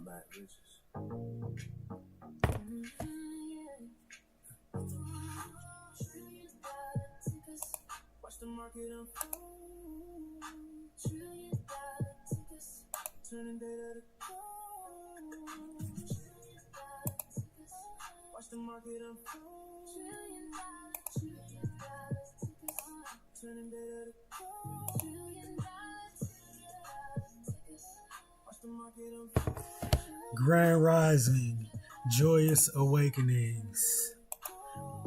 Matt Riches. Watch the market unfold. $1 trillion tickers, turning data to gold. $1 trillion tickers, watch the market unfold. $1 trillion tickers, turning data to gold. $1 trillion tickers, watch the market unfold. Grand Rising, Joyous Awakenings,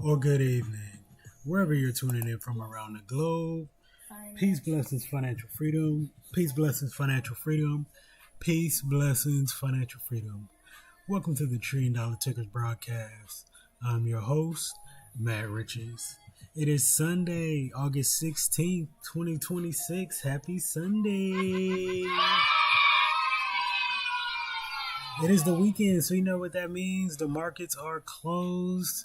or good evening, wherever you're tuning in from around the globe. Peace, blessings, financial freedom. Peace, blessings, financial freedom. Peace, blessings, financial freedom. Welcome to the $1 Trillion Tickers broadcast. I'm your host, Matt Riches. It is Sunday, August 16th, 2026. Happy Sunday. It is the weekend, so you know what that means. The markets are closed.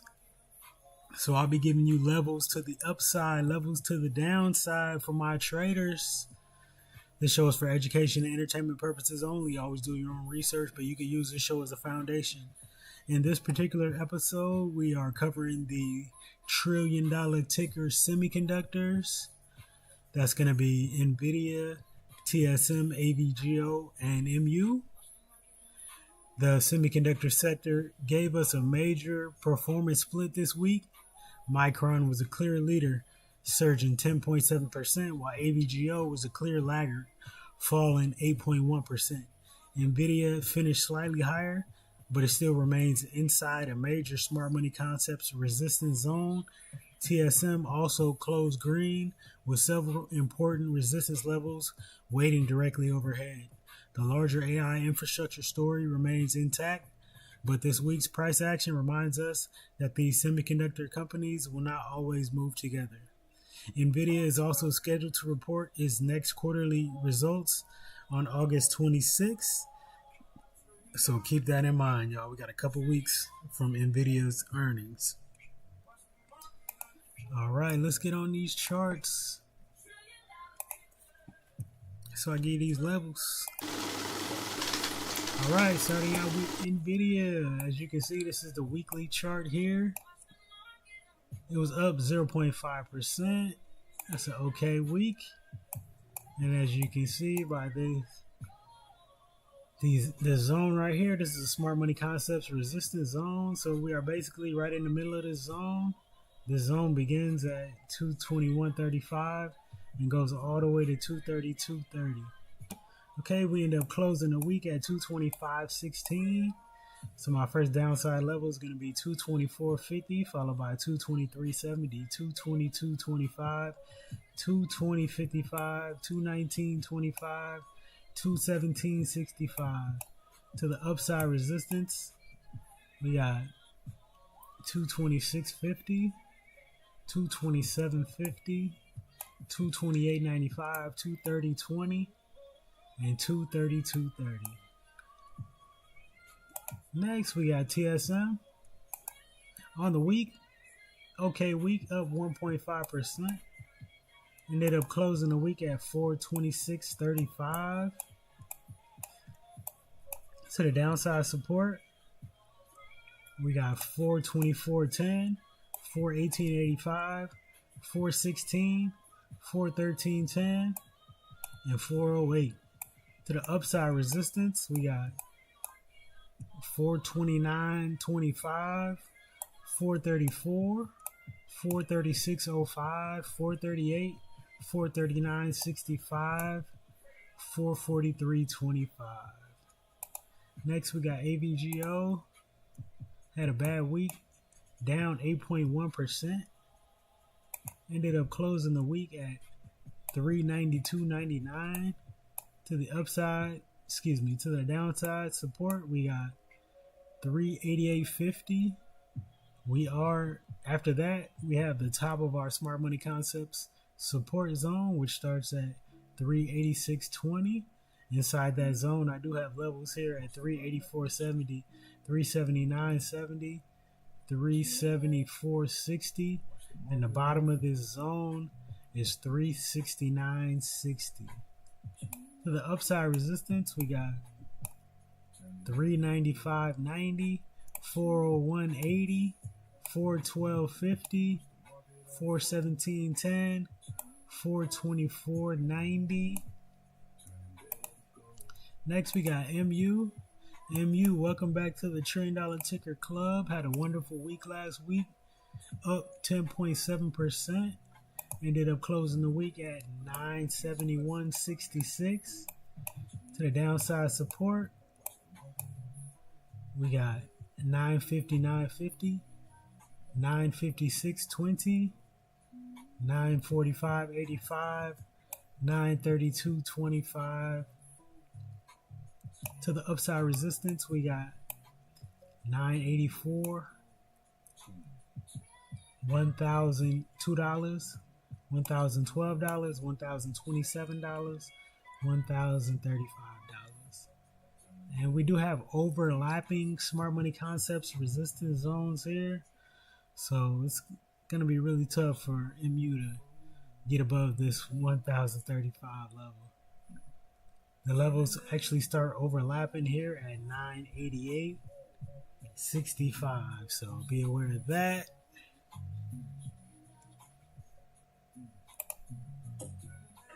So I'll be giving you levels to the upside, levels to the downside for my traders. This show is for education and entertainment purposes only. Always do your own research, but you can use this show as a foundation. In this particular episode, we are covering the $1 trillion ticker semiconductors. That's going to be Nvidia, TSM, AVGO, and MU. The semiconductor sector gave us a major performance split this week. Micron was a clear leader, surging 10.7%, while AVGO was a clear laggard, falling 8.1%. Nvidia finished slightly higher, but it still remains inside a major smart money concepts resistance zone. TSM also closed green with several important resistance levels waiting directly overhead. The larger AI infrastructure story remains intact, but this week's price action reminds us that these semiconductor companies will not always move together. Nvidia is also scheduled to report its next quarterly results on August 26th. So keep that in mind, y'all. We got a couple weeks from Nvidia's earnings. All right, let's get on these charts. So I give these levels. All right, starting out with Nvidia. As you can see, this is the weekly chart here. It was up 0.5%. That's an okay week. And as you can see by the zone right here, this is a smart money concepts resistance zone. So we are basically right in the middle of this zone. This zone begins at 221.35 and goes all the way to 232.30. Okay, we end up closing the week at 225.16. So my first downside level is going to be 224.50, followed by 223.70, 222.25, 220.55, 219.25, 217.65. To the upside resistance, we got 226.50, 227.50, 228.95, 230.20, and 232.30. Next, we got TSM. On the week, okay week, up 1.5%. Ended up closing the week at 426.35. To the downside support, we got 424.10, 418.85, 416, 413.10, and 408. To the upside resistance, we got 429.25, 434, 436.05, 438, 439.65, 443.25. Next, we got AVGO. Had a bad week, down 8.1%. Ended up closing the week at 392.99. To the downside support, we got 388.50. After that, we have the top of our smart money concepts support zone, which starts at 386.20. Inside that zone, I do have levels here at 384.70, 379.70, 374.60, and the bottom of this zone is 369.60. To the upside resistance, we got 395.90, 401.80, 412.50, 417.10, 424.90. Next we got MU. MU, welcome back to the Trend Dollar Ticker Club. Had a wonderful week last week, up 10.7%. Ended up closing the week at 971.66. To the downside support, we got 959.50, 956.20, 945.85, 932.25. To the upside resistance, we got 984, $1,002, $1,012, $1,027, $1,035. And we do have overlapping smart money concepts resistance zones here. So it's going to be really tough for MU to get above this 1,035 level. The levels actually start overlapping here at 988.65. So be aware of that.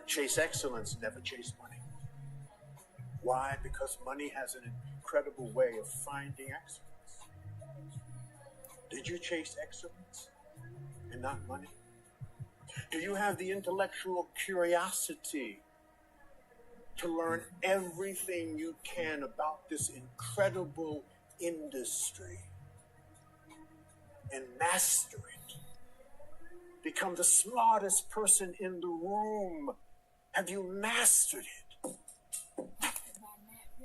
Chase excellence, never chase money. Why? Because money has an incredible way of finding excellence. Did you chase excellence and not money? Do you have the intellectual curiosity to learn everything you can about this incredible industry and master it? Become the smartest person in the room. Have you mastered it?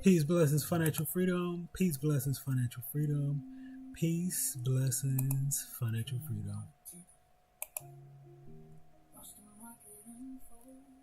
Peace, blessings, financial freedom. Peace, blessings, financial freedom. Peace, blessings, financial freedom. Watch the market unfold.